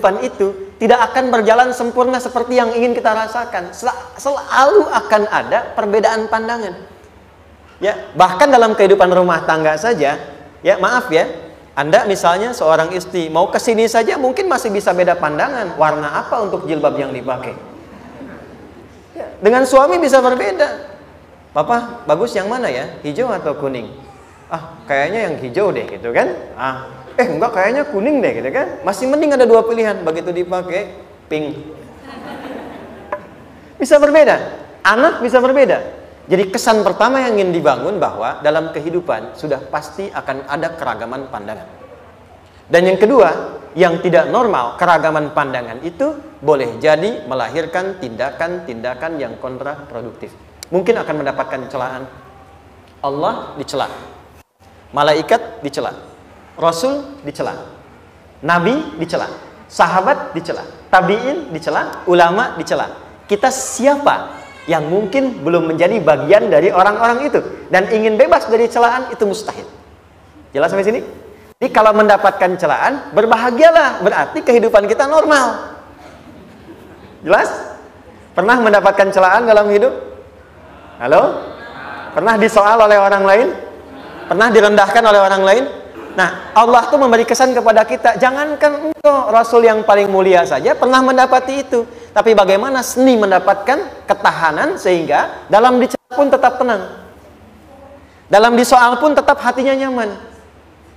kehidupan itu tidak akan berjalan sempurna seperti yang ingin kita rasakan. Selalu akan ada perbedaan pandangan. Ya, bahkan dalam kehidupan rumah tangga saja, ya maaf ya, Anda misalnya seorang istri mau ke sini saja mungkin masih bisa beda pandangan, warna apa untuk jilbab yang dipakai. Ya, dengan suami bisa berbeda. Papa, bagus yang mana ya? Hijau atau kuning? Ah, kayaknya yang hijau deh gitu kan. Enggak, kayaknya kuning deh gitu kan. Masih mending ada dua pilihan, begitu dipakai pink. Bisa berbeda. Anak bisa berbeda. Jadi kesan pertama yang ingin dibangun bahwa dalam kehidupan sudah pasti akan ada keragaman pandangan. Dan yang kedua, yang tidak normal, keragaman pandangan itu boleh jadi melahirkan tindakan-tindakan yang kontraproduktif. Mungkin akan mendapatkan celaan. Allah dicela, malaikat dicela, Rasul dicela, Nabi dicela, sahabat dicela, tabi'in dicela, ulama dicela. Kita siapa yang mungkin belum menjadi bagian dari orang-orang itu dan ingin bebas dari celaan? Itu mustahil. Jelas sampai sini? Jadi kalau mendapatkan celaan, berbahagialah, berarti kehidupan kita normal. Jelas? Pernah mendapatkan celaan dalam hidup? Halo? Pernah disoal oleh orang lain? Pernah direndahkan oleh orang lain? Nah, Allah tuh memberi kesan kepada kita, jangankan engkau Rasul yang paling mulia saja pernah mendapati itu. Tapi bagaimana seni mendapatkan ketahanan sehingga dalam dicela pun tetap tenang. Dalam disoal pun tetap hatinya nyaman.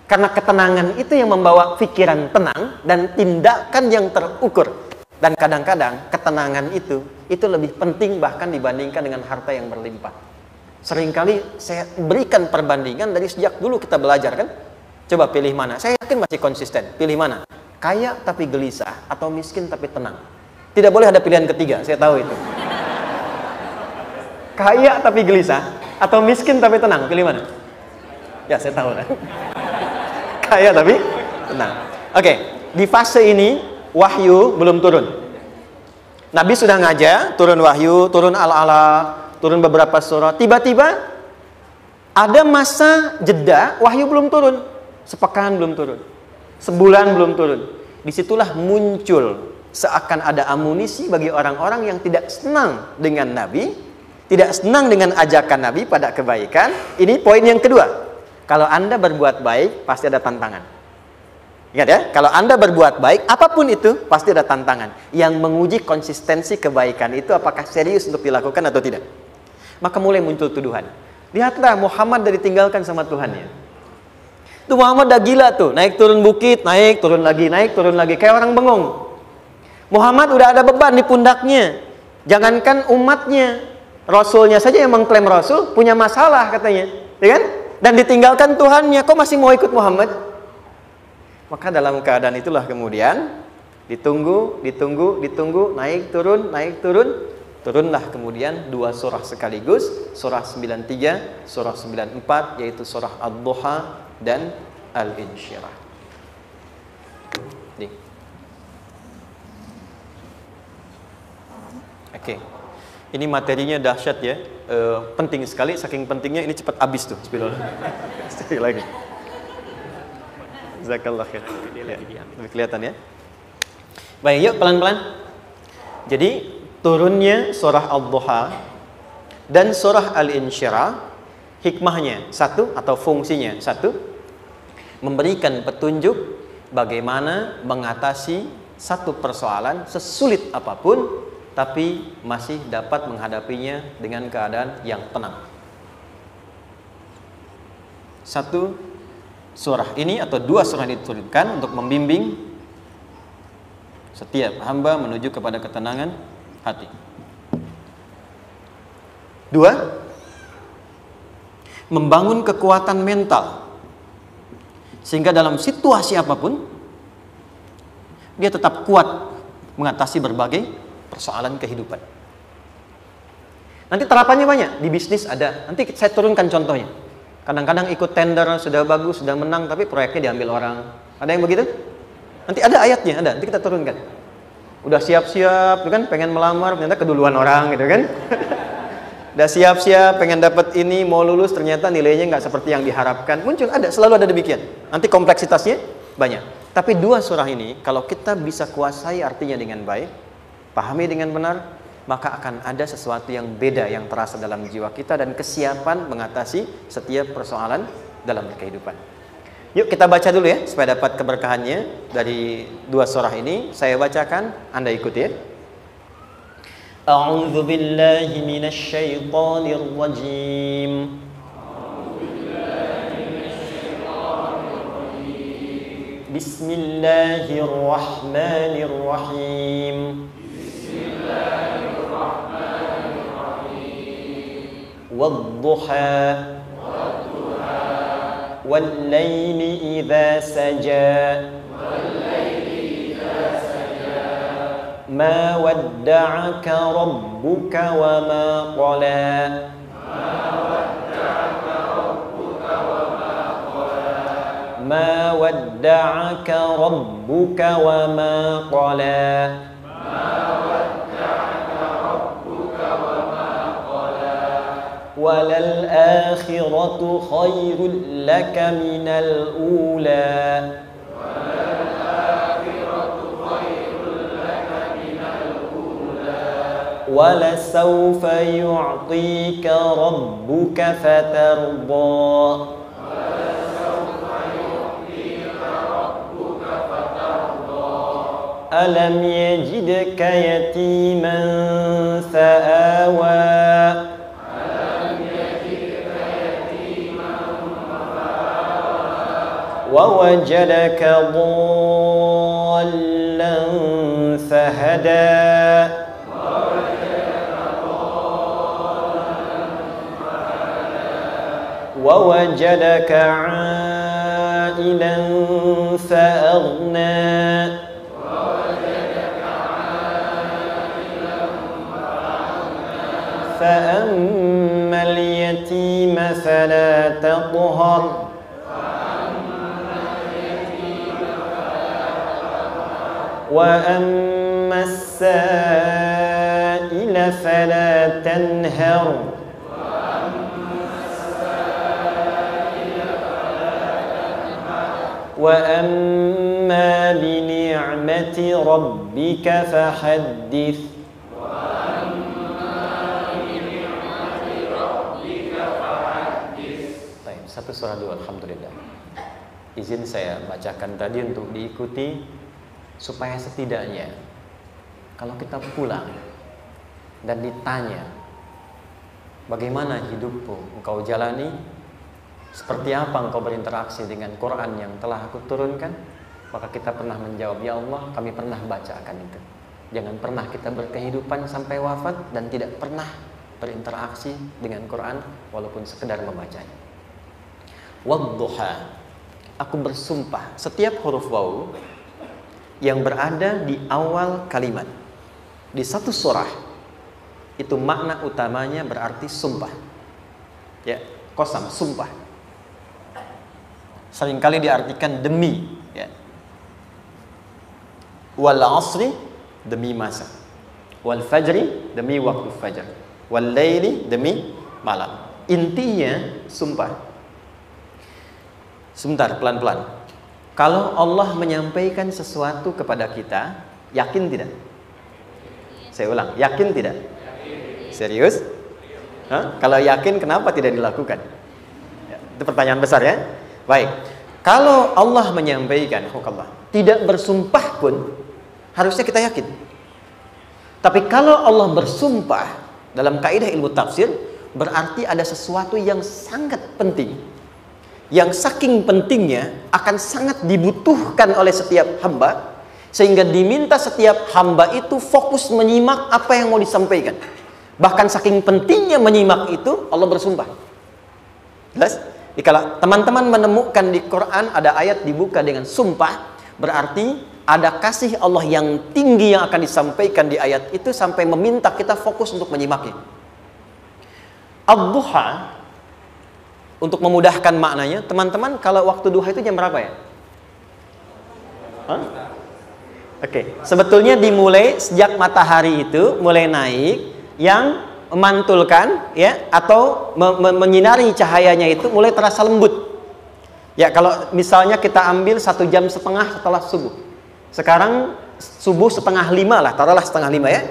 Karena ketenangan itu yang membawa pikiran tenang dan tindakan yang terukur. Dan kadang-kadang ketenangan itu lebih penting bahkan dibandingkan dengan harta yang berlimpah. Seringkali saya berikan perbandingan dari sejak dulu kita belajar kan. Coba pilih mana? Saya yakin masih konsisten. Pilih mana? Kaya tapi gelisah atau miskin tapi tenang? Tidak boleh ada pilihan ketiga, saya tahu itu. Kaya tapi gelisah atau miskin tapi tenang? Pilih mana? Ya, saya tahu kan. Kaya tapi tenang. Oke, di fase ini wahyu belum turun. Nabi sudah ngajar, turun wahyu, turun al-alaq, turun beberapa surah. Tiba-tiba ada masa jeda, wahyu belum turun. Sepekan belum turun. Sebulan belum turun. Disitulah muncul seakan ada amunisi bagi orang-orang yang tidak senang dengan Nabi, tidak senang dengan ajakan Nabi pada kebaikan. Ini poin yang kedua. Kalau Anda berbuat baik, pasti ada tantangan. Ingat ya, kalau Anda berbuat baik, apapun itu, pasti ada tantangan. Yang menguji konsistensi kebaikan itu apakah serius untuk dilakukan atau tidak. Maka mulai muncul tuduhan. Lihatlah, Muhammad udah ditinggalkan sama Tuhannya. Tuh Muhammad udah gila tuh, naik turun bukit, naik turun lagi, kayak orang bengong. Muhammad udah ada beban di pundaknya. Jangankan umatnya, Rasulnya saja yang mengklaim Rasul, punya masalah katanya. Ya kan? Dan ditinggalkan Tuhannya, kok masih mau ikut Muhammad? Maka dalam keadaan itulah kemudian ditunggu, naik turun, turunlah kemudian dua surah sekaligus, surah 93, surah 94, yaitu surah Ad-Duha dan Al-Insyirah. Oke. Ini materinya dahsyat ya, penting sekali, saking pentingnya ini cepat habis tuh. Bismillah. Sekali lagi. Jazakallah khair. Ya, lebih kelihatan ya. Baik, yuk pelan-pelan. Jadi turunnya surah Ad-Duha dan surah Al-Insyirah, hikmahnya satu atau fungsinya satu, memberikan petunjuk bagaimana mengatasi satu persoalan sesulit apapun, tapi masih dapat menghadapinya dengan keadaan yang tenang. Satu, surah ini atau dua surah ini diturunkan untuk membimbing setiap hamba menuju kepada ketenangan hati. Dua, membangun kekuatan mental sehingga dalam situasi apapun dia tetap kuat mengatasi berbagai persoalan kehidupan. Nanti terapannya banyak, di bisnis ada. Nanti saya turunkan contohnya. Kadang-kadang ikut tender, sudah bagus, sudah menang, tapi proyeknya diambil orang. Ada yang begitu? Nanti ada ayatnya, ada. Nanti kita turunkan. Udah siap-siap, kan? Pengen melamar, ternyata keduluan orang, gitu kan? Udah siap-siap, pengen dapat ini, mau lulus, ternyata nilainya nggak seperti yang diharapkan. Muncul, ada, selalu ada demikian. Nanti kompleksitasnya banyak. Tapi dua surah ini kalau kita bisa kuasai artinya dengan baik, pahami dengan benar, maka akan ada sesuatu yang beda yang terasa dalam jiwa kita dan kesiapan mengatasi setiap persoalan dalam kehidupan. Yuk kita baca dulu ya supaya dapat keberkahannya dari dua surah ini. Saya bacakan, Anda ikuti ya. A'udzu billahi minasy syaithanir rajim. Bismillahirrahmanirrahim. Wadduha wal-laili idza saja ma wadda'aka rabbuka wa ma qala ما ودعك ربك وما قلى وللآخرة خير لك من الأولى ولسوف يعطيك ربك فترضى ألم يجدك يتيما فآوى ووجدك ضالا فهدى ووجدك عائلا فأغنى فأما اليتيم فلا تقهر وأما السائل فلا تنهر وأما بنعمة ربك فحدث. Satu surah dua, alhamdulillah. Izin saya bacakan tadi untuk diikuti supaya setidaknya kalau kita pulang dan ditanya bagaimana hidupmu engkau jalani, seperti apa engkau berinteraksi dengan Quran yang telah aku turunkan, maka kita pernah menjawab, ya Allah kami pernah bacakan itu. Jangan pernah kita berkehidupan sampai wafat dan tidak pernah berinteraksi dengan Quran walaupun sekedar membacanya. Wadduha, aku bersumpah. Setiap huruf waw yang berada di awal kalimat di satu surah itu makna utamanya berarti sumpah. Ya, qasam, sumpah. Seringkali diartikan demi, ya. Wal asri, demi masa. Wal fajri, demi waktu fajar. Wal laili, demi malam. Intinya sumpah. Sebentar, pelan-pelan. Kalau Allah menyampaikan sesuatu kepada kita, yakin tidak? Saya ulang, yakin tidak? Serius? Hah? Kalau yakin, kenapa tidak dilakukan? Ya, itu pertanyaan besar ya. Baik. Kalau Allah menyampaikan, tidak bersumpah pun, harusnya kita yakin. Tapi kalau Allah bersumpah, dalam kaidah ilmu tafsir, berarti ada sesuatu yang sangat penting, yang saking pentingnya akan sangat dibutuhkan oleh setiap hamba, sehingga diminta setiap hamba itu fokus menyimak apa yang mau disampaikan. Bahkan saking pentingnya menyimak itu, Allah bersumpah. Jelas? Kalau teman-teman menemukan di Quran ada ayat dibuka dengan sumpah, berarti ada kasih Allah yang tinggi yang akan disampaikan di ayat itu sampai meminta kita fokus untuk menyimaknya. Ad-duha, untuk memudahkan maknanya, teman-teman kalau waktu duha itu jam berapa ya? Oke, sebetulnya dimulai sejak matahari itu mulai naik, yang memantulkan ya atau menyinari cahayanya itu mulai terasa lembut. Ya, kalau misalnya kita ambil 1,5 jam setelah subuh. Sekarang subuh 4:30 lah, taruhlah 4:30 ya.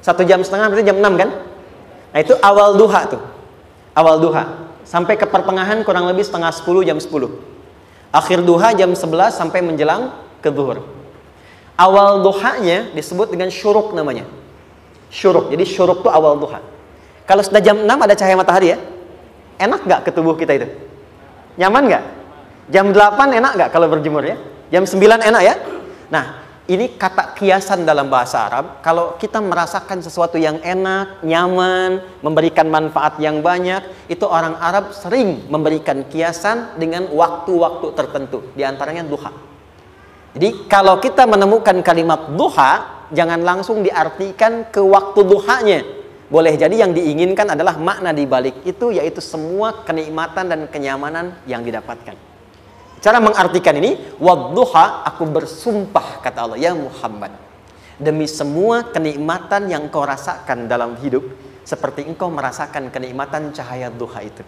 1,5 jam berarti jam 6 kan? Nah, itu awal duha tuh. Awal duha. Sampai ke pertengahan kurang lebih 9:30, jam 10. Akhir duha jam 11 sampai menjelang ke zuhur. Awal duhanya disebut dengan syuruk namanya. Syuruk. Jadi syuruk itu awal duha. Kalau sudah jam 6 ada cahaya matahari ya. Enak nggak ke tubuh kita itu? Nyaman nggak? Jam 8 enak nggak kalau berjemur ya? Jam 9 enak ya? Nah, ini kata kiasan dalam bahasa Arab. Kalau kita merasakan sesuatu yang enak, nyaman, memberikan manfaat yang banyak, itu orang Arab sering memberikan kiasan dengan waktu-waktu tertentu. Di antaranya duha. Jadi kalau kita menemukan kalimat duha, jangan langsung diartikan ke waktu duhanya. Boleh jadi yang diinginkan adalah makna di balik itu, yaitu semua kenikmatan dan kenyamanan yang didapatkan. Cara mengartikan ini, wadduha, aku bersumpah, kata Allah, ya Muhammad, demi semua kenikmatan yang kau rasakan dalam hidup, seperti engkau merasakan kenikmatan cahaya duha itu.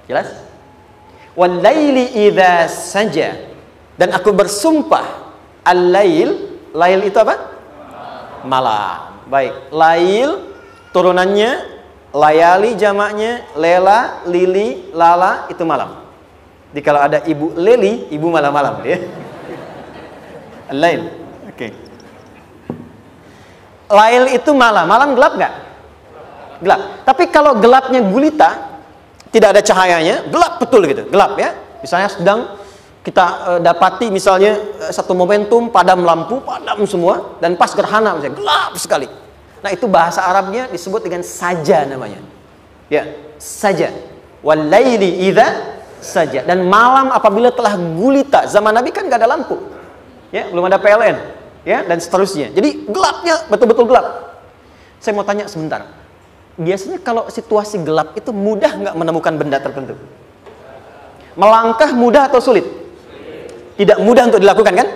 Jelas? Wal-laili idza saja, dan aku bersumpah, al-lail, lail itu apa? Malam. Baik, lail turunannya, layali jamaknya, lela, lili, lala, itu malam. Jadi kalau ada ibu leli, ibu malam-malam ya. Lail. Oke. Lail itu malam. Malam gelap nggak? Gelap. Tapi kalau gelapnya gulita, tidak ada cahayanya, gelap betul gitu. Gelap ya. Misalnya sedang kita dapati misalnya satu momentum padam lampu, padam semua, dan pas gerhana misalnya gelap sekali. Nah, itu bahasa Arabnya disebut dengan saja namanya. Ya, saja. Wal laili idza saja. Dan malam apabila telah gulita. Zaman Nabi kan nggak ada lampu, ya, belum ada PLN, ya, dan seterusnya. Jadi gelapnya betul-betul gelap. Saya mau tanya sebentar, biasanya kalau situasi gelap itu mudah nggak menemukan benda tertentu? Melangkah mudah atau sulit? Tidak mudah untuk dilakukan kan?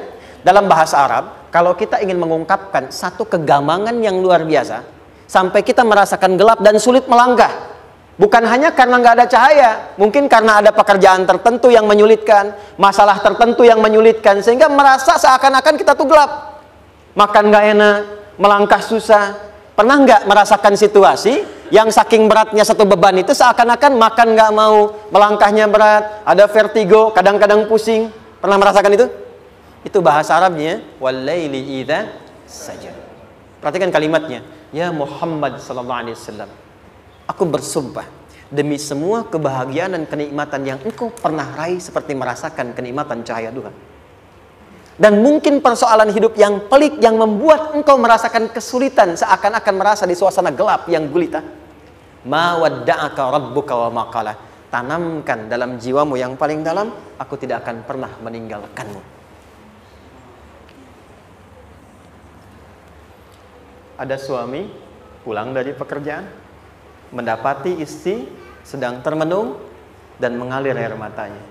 Dalam bahasa Arab, kalau kita ingin mengungkapkan satu kegamangan yang luar biasa, sampai kita merasakan gelap dan sulit melangkah, bukan hanya karena nggak ada cahaya, mungkin karena ada pekerjaan tertentu yang menyulitkan, masalah tertentu yang menyulitkan, sehingga merasa seakan-akan kita tuh gelap. Makan nggak enak, melangkah susah. Pernah nggak merasakan situasi yang saking beratnya satu beban itu seakan-akan makan nggak mau, melangkahnya berat, ada vertigo, kadang-kadang pusing. Pernah merasakan itu? Itu bahasa Arabnya, wal-laili idza saja. Perhatikan kalimatnya, ya Muhammad sallallahu alaihi wasallam, aku bersumpah demi semua kebahagiaan dan kenikmatan yang engkau pernah raih, seperti merasakan kenikmatan cahaya duha. Dan mungkin persoalan hidup yang pelik yang membuat engkau merasakan kesulitan, seakan-akan merasa di suasana gelap yang gulita. Ma wadda'aka rabbuka wa ma qala. Tanamkan dalam jiwamu yang paling dalam, aku tidak akan pernah meninggalkanmu. Ada suami pulang dari pekerjaan, mendapati istri sedang termenung dan mengalir air matanya.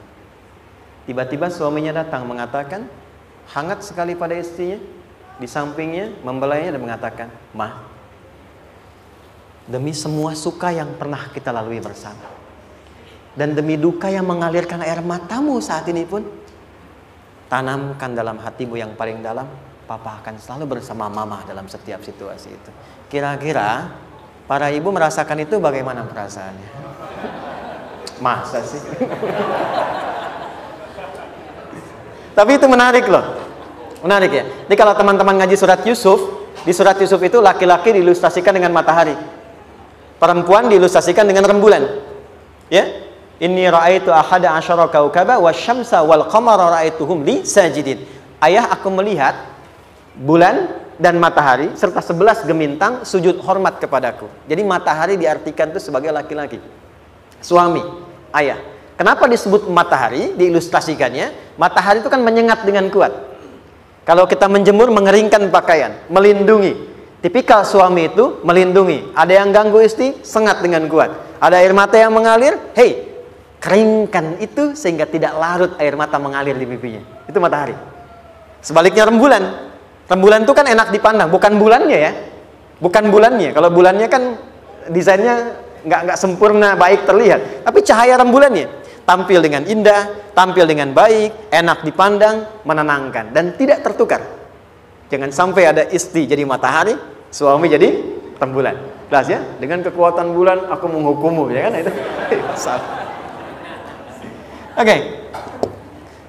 Tiba-tiba suaminya datang mengatakan, hangat sekali pada istrinya, di sampingnya membelainya dan mengatakan, "Ma, demi semua suka yang pernah kita lalui bersama, dan demi duka yang mengalirkan air matamu saat ini pun, tanamkan dalam hatimu yang paling dalam, Papa akan selalu bersama Mama dalam setiap situasi itu." Kira-kira para ibu merasakan itu bagaimana perasaannya? Masa sih? Tapi itu menarik loh. Menarik ya. Jadi kalau teman-teman ngaji surat Yusuf, di surat Yusuf itu laki-laki diilustrasikan dengan matahari, perempuan diilustrasikan dengan rembulan. Ya. Inni ra'aitu ahada asyara kaukaba wasyamsa wal qamara ra'aituhum li sajidin. Ayah, aku melihat bulan dan matahari serta 11 gemintang sujud hormat kepadaku. Jadi matahari diartikan itu sebagai laki-laki, suami, ayah. Kenapa disebut matahari? Diilustrasikannya, matahari itu kan menyengat dengan kuat. Kalau kita menjemur, mengeringkan pakaian, melindungi. Tipikal suami itu melindungi. Ada yang ganggu istri, sengat dengan kuat. Ada air mata yang mengalir, hei, keringkan itu sehingga tidak larut air mata mengalir di pipinya. Itu matahari. Sebaliknya rembulan. Rembulan itu kan enak dipandang, bukan bulannya ya, bukan bulannya. Kalau bulannya kan desainnya nggak sempurna, baik terlihat. Tapi cahaya rembulannya. tampil dengan indah, tampil dengan baik, enak dipandang, menenangkan, dan tidak tertukar. Jangan sampai ada istri jadi matahari, suami jadi rembulan. Jelas ya? Dengan kekuatan bulan aku menghukummu, ya kan? Itu salah. Oke.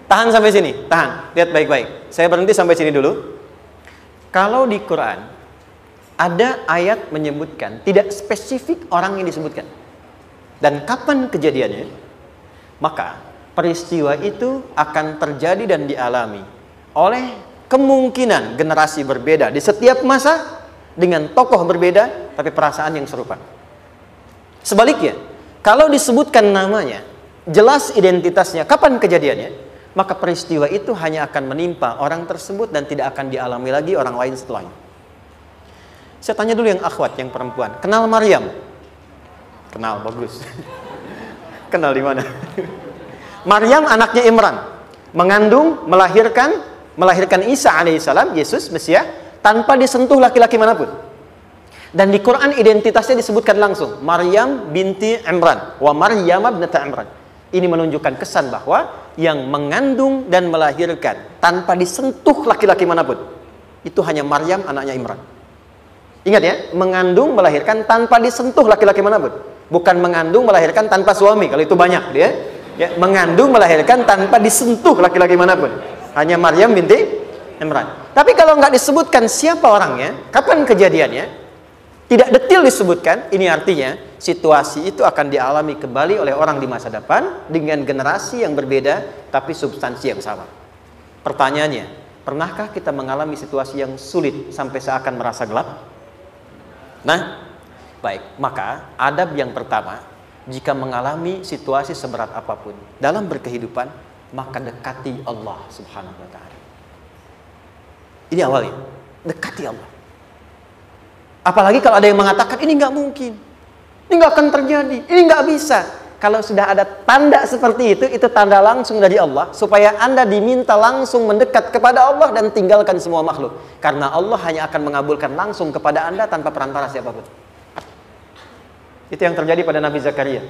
Tahan sampai sini, tahan. Lihat baik-baik. Saya berhenti sampai sini dulu. Kalau di Quran ada ayat menyebutkan, tidak spesifik orang yang disebutkan dan kapan kejadiannya, maka peristiwa itu akan terjadi dan dialami oleh kemungkinan generasi berbeda di setiap masa dengan tokoh berbeda tapi perasaan yang serupa. Sebaliknya, kalau disebutkan namanya, jelas identitasnya, kapan kejadiannya, maka peristiwa itu hanya akan menimpa orang tersebut dan tidak akan dialami lagi orang lain setelahnya. Saya tanya dulu yang akhwat, yang perempuan, kenal Maryam? Kenal, bagus. Kenal di mana? Maryam anaknya Imran, mengandung, melahirkan Isa alaihissalam, Yesus Mesias, tanpa disentuh laki-laki manapun. Dan di Quran identitasnya disebutkan langsung, Maryam binti Imran, wa Maryam ibnata Imran. Ini menunjukkan kesan bahwa yang mengandung dan melahirkan tanpa disentuh laki-laki manapun, itu hanya Maryam anaknya Imran. Ingat ya, mengandung, melahirkan tanpa disentuh laki-laki manapun. Bukan mengandung, melahirkan tanpa suami, kalau itu banyak dia. Ya, mengandung, melahirkan tanpa disentuh laki-laki manapun. Hanya Maryam binti Imran. Tapi kalau nggak disebutkan siapa orangnya, kapan kejadiannya, tidak detail disebutkan, ini artinya situasi itu akan dialami kembali oleh orang di masa depan dengan generasi yang berbeda tapi substansi yang sama. Pertanyaannya, pernahkah kita mengalami situasi yang sulit sampai seakan merasa gelap? Nah, baik, maka adab yang pertama, jika mengalami situasi seberat apapun dalam berkehidupan, maka dekati Allah Subhanahu wa ta'ala. Ini awalnya, dekati Allah. Apalagi kalau ada yang mengatakan ini nggak mungkin, ini nggak akan terjadi, ini nggak bisa. Kalau sudah ada tanda seperti itu tanda langsung dari Allah supaya Anda diminta langsung mendekat kepada Allah dan tinggalkan semua makhluk. Karena Allah hanya akan mengabulkan langsung kepada Anda tanpa perantara siapapun. Itu yang terjadi pada Nabi Zakaria.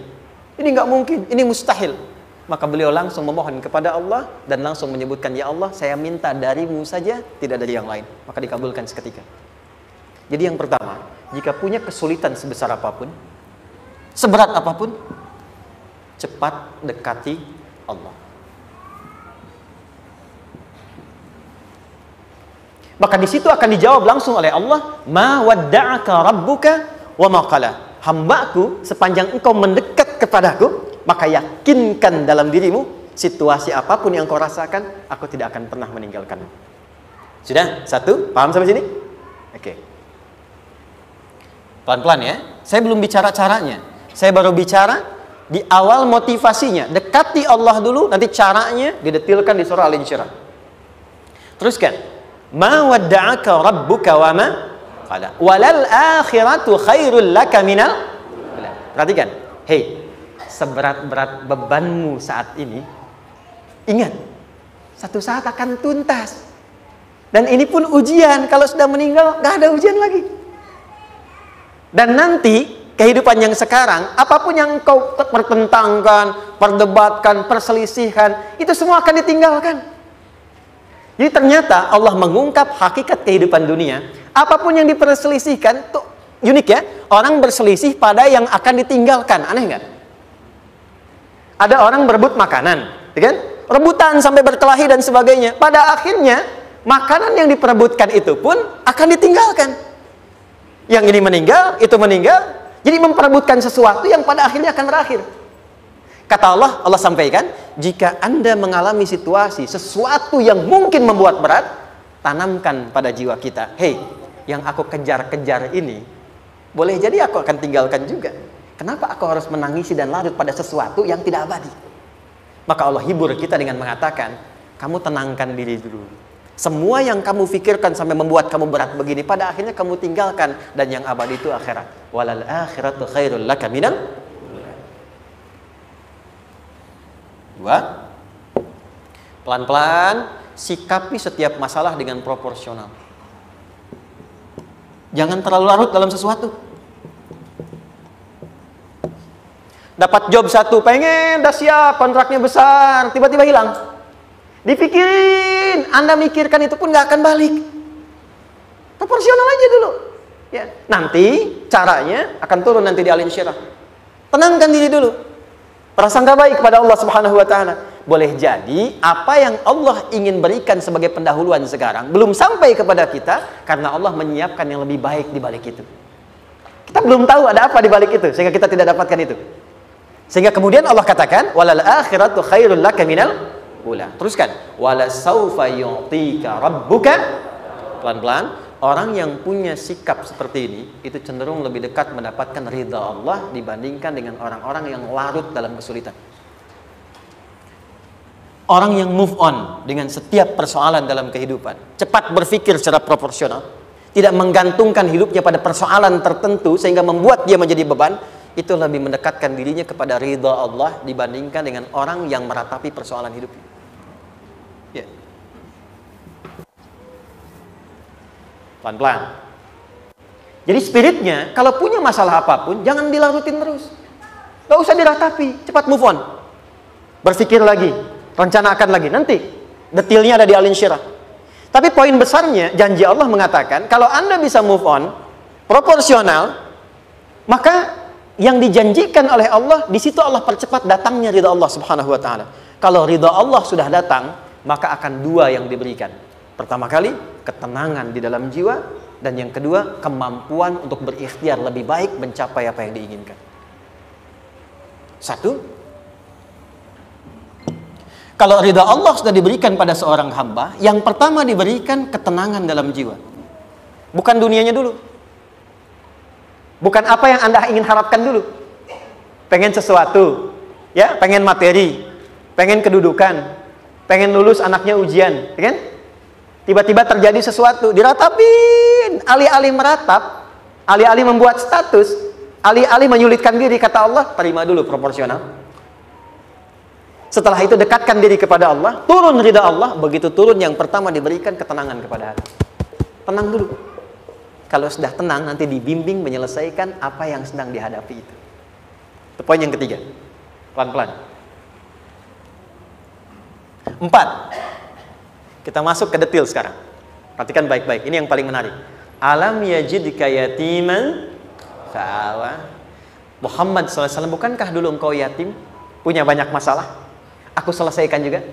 Ini nggak mungkin, ini mustahil. Maka beliau langsung memohon kepada Allah dan langsung menyebutkan, ya Allah, saya minta darimu saja, tidak dari yang lain. Maka dikabulkan seketika. Jadi yang pertama, jika punya kesulitan sebesar apapun, seberat apapun, cepat dekati Allah. Maka di situ akan dijawab langsung oleh Allah, ma wadda'aka rabbuka wa ma qala. Hambaku, sepanjang engkau mendekat kepadaku, maka yakinkan dalam dirimu, situasi apapun yang kau rasakan, aku tidak akan pernah meninggalkanmu. Sudah? Satu? Paham sampai sini? Oke. Pelan-pelan ya. Saya belum bicara caranya. Saya baru bicara di awal motivasinya. Dekati Allah dulu, nanti caranya didetilkan di surah Al-Insyirah. Teruskan. Ma wadda'aka rabbuka wa ma qala. Walal akhiratu khairul laka minal. Perhatikan. Hei, seberat-berat bebanmu saat ini, ingat, satu saat akan tuntas. Dan ini pun ujian. Kalau sudah meninggal, gak ada ujian lagi. Dan nanti kehidupan yang sekarang, apapun yang kau pertentangkan, perdebatkan, perselisihkan, itu semua akan ditinggalkan. Jadi ternyata Allah mengungkap hakikat kehidupan dunia. Apapun yang diperselisihkan, tuh unik ya. Orang berselisih pada yang akan ditinggalkan. Aneh nggak? Ada orang berebut makanan, ya kan? Rebutan sampai berkelahi dan sebagainya. Pada akhirnya makanan yang diperebutkan itu pun akan ditinggalkan. Yang ini meninggal, itu meninggal. Jadi memperebutkan sesuatu yang pada akhirnya akan berakhir. Kata Allah, Allah sampaikan, jika Anda mengalami situasi, sesuatu yang mungkin membuat berat, tanamkan pada jiwa kita, hei, yang aku kejar-kejar ini, boleh jadi aku akan tinggalkan juga. Kenapa aku harus menangisi dan larut pada sesuatu yang tidak abadi? Maka Allah hibur kita dengan mengatakan, kamu tenangkan diri dulu. Semua yang kamu pikirkan sampai membuat kamu berat begini, pada akhirnya kamu tinggalkan. Dan yang abadi itu akhirat. Walal akhiratu khairul laka minal. Dua, pelan-pelan sikapi setiap masalah dengan proporsional. Jangan terlalu larut dalam sesuatu. Dapat job satu, pengen, udah siap, kontraknya besar, tiba-tiba hilang. Dipikirin, Anda mikirkan itu pun nggak akan balik. Proporsional aja dulu. Ya, nanti caranya akan turun nanti di alim syirah. Tenangkan diri dulu. Prasangka baik kepada Allah Subhanahu wa taala. Boleh jadi apa yang Allah ingin berikan sebagai pendahuluan sekarang belum sampai kepada kita karena Allah menyiapkan yang lebih baik di balik itu. Kita belum tahu ada apa di balik itu sehingga kita tidak dapatkan itu. Sehingga kemudian Allah katakan walal akhiratu khairul laka minal ula. Teruskan wala saufa yu'tika rabbuka. Pelan-pelan. Orang yang punya sikap seperti ini itu cenderung lebih dekat mendapatkan ridha Allah dibandingkan dengan orang-orang yang larut dalam kesulitan. Orang yang move on dengan setiap persoalan dalam kehidupan, cepat berpikir secara proporsional, tidak menggantungkan hidupnya pada persoalan tertentu sehingga membuat dia menjadi beban, itu lebih mendekatkan dirinya kepada ridha Allah dibandingkan dengan orang yang meratapi persoalan hidupnya. Ya. Pelan-pelan. Jadi spiritnya, kalau punya masalah apapun, jangan dilarutin terus. Gak usah diratapi, cepat move on. Berpikir lagi, rencanakan lagi. Nanti, detailnya ada di Al Insyirah. Tapi poin besarnya, janji Allah mengatakan, kalau Anda bisa move on, proporsional, maka yang dijanjikan oleh Allah, di situ Allah percepat datangnya ridha Allah Subhanahu wa ta'ala. Kalau ridha Allah sudah datang, maka akan dua yang diberikan. Pertama kali, ketenangan di dalam jiwa. Dan yang kedua, kemampuan untuk berikhtiar lebih baik mencapai apa yang diinginkan. Satu, kalau ridha Allah sudah diberikan pada seorang hamba, yang pertama diberikan ketenangan dalam jiwa. Bukan dunianya dulu. Bukan apa yang Anda ingin harapkan dulu. Pengen sesuatu, ya, pengen materi, pengen kedudukan, pengen lulus anaknya ujian, ya kan? Tiba-tiba terjadi sesuatu, diratapin, alih-alih meratap, alih-alih membuat status, alih-alih menyulitkan diri, kata Allah, terima dulu proporsional. Setelah itu dekatkan diri kepada Allah, turun ridha Allah, begitu turun yang pertama diberikan ketenangan kepada hati. Tenang dulu. Kalau sudah tenang, nanti dibimbing menyelesaikan apa yang sedang dihadapi itu. Itu poin yang ketiga. Pelan-pelan. 4. Kita masuk ke detail sekarang. Perhatikan baik-baik. Ini yang paling menarik. Alam yajidka yatiman fa'awa. Muhammad SAW, bukankah dulu engkau yatim? Punya banyak masalah? Aku selesaikan juga.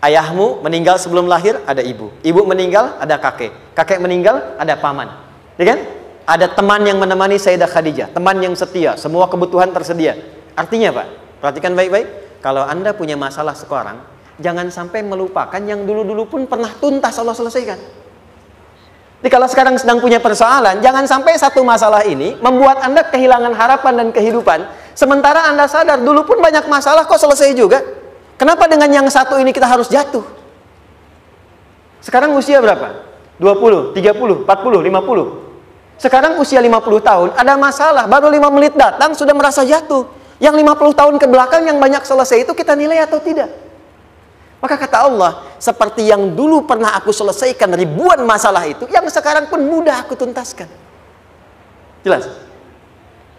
Ayahmu meninggal sebelum lahir, ada ibu. Ibu meninggal, ada kakek. Kakek meninggal, ada paman. Ya kan? Ada teman yang menemani Sayyidah Khadijah. Teman yang setia. Semua kebutuhan tersedia. Artinya Pak, perhatikan baik-baik. Kalau Anda punya masalah sekarang, jangan sampai melupakan yang dulu-dulu pun pernah tuntas Allah selesaikan. Jadi kalau sekarang sedang punya persoalan, jangan sampai satu masalah ini membuat Anda kehilangan harapan dan kehidupan. Sementara Anda sadar dulu pun banyak masalah kok selesai juga. Kenapa dengan yang satu ini kita harus jatuh? Sekarang usia berapa? 20, 30, 40, 50. Sekarang usia 50 tahun, ada masalah, baru 5 menit datang sudah merasa jatuh. Yang 50 tahun ke belakang yang banyak selesai itu kita nilai atau tidak? Maka kata Allah, seperti yang dulu pernah aku selesaikan ribuan masalah itu, yang sekarang pun mudah aku tuntaskan. Jelas?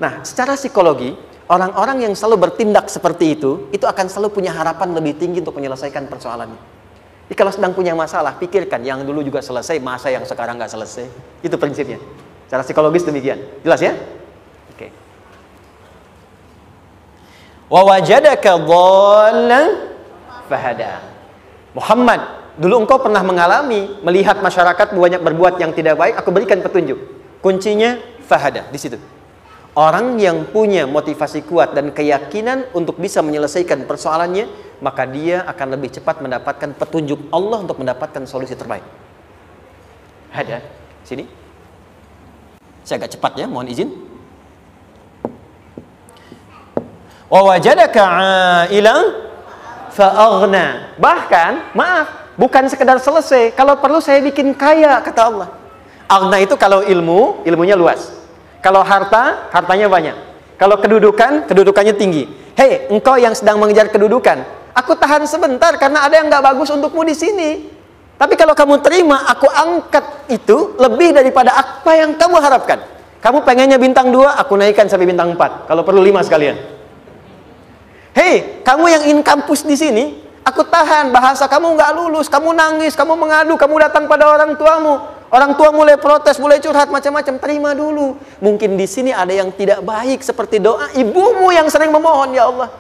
Nah, secara psikologi, orang-orang yang selalu bertindak seperti itu akan selalu punya harapan lebih tinggi untuk menyelesaikan persoalannya. Jadi kalau sedang punya masalah, pikirkan yang dulu juga selesai, masa yang sekarang nggak selesai. Itu prinsipnya. Secara psikologis demikian. Jelas ya? Oke. Wa wajadaka dhallan fahada. Muhammad, dulu engkau pernah mengalami melihat masyarakat banyak berbuat yang tidak baik, aku berikan petunjuk. Kuncinya fahada di situ. Orang yang punya motivasi kuat dan keyakinan untuk bisa menyelesaikan persoalannya, maka dia akan lebih cepat mendapatkan petunjuk Allah untuk mendapatkan solusi terbaik. Ada sini. Saya agak cepat ya, mohon izin. Wa wajadaka 'ailan fa'aghna. Bahkan, maaf, bukan sekedar selesai. Kalau perlu saya bikin kaya, kata Allah. Aghna itu kalau ilmunya luas. Kalau harta, hartanya banyak. Kalau kedudukan, kedudukannya tinggi. Hei, engkau yang sedang mengejar kedudukan, aku tahan sebentar karena ada yang nggak bagus untukmu di sini. Tapi kalau kamu terima, aku angkat itu lebih daripada apa yang kamu harapkan. Kamu pengennya bintang 2, aku naikkan sampai bintang 4. Kalau perlu 5 sekalian. Hei, kamu yang ingin kampus di sini, aku tahan, bahasa kamu nggak lulus, kamu nangis, kamu mengadu, kamu datang pada orang tuamu. Orang tua mulai protes, mulai curhat, macam-macam. Terima dulu. Mungkin di sini ada yang tidak baik, seperti doa ibumu yang sering memohon, ya Allah,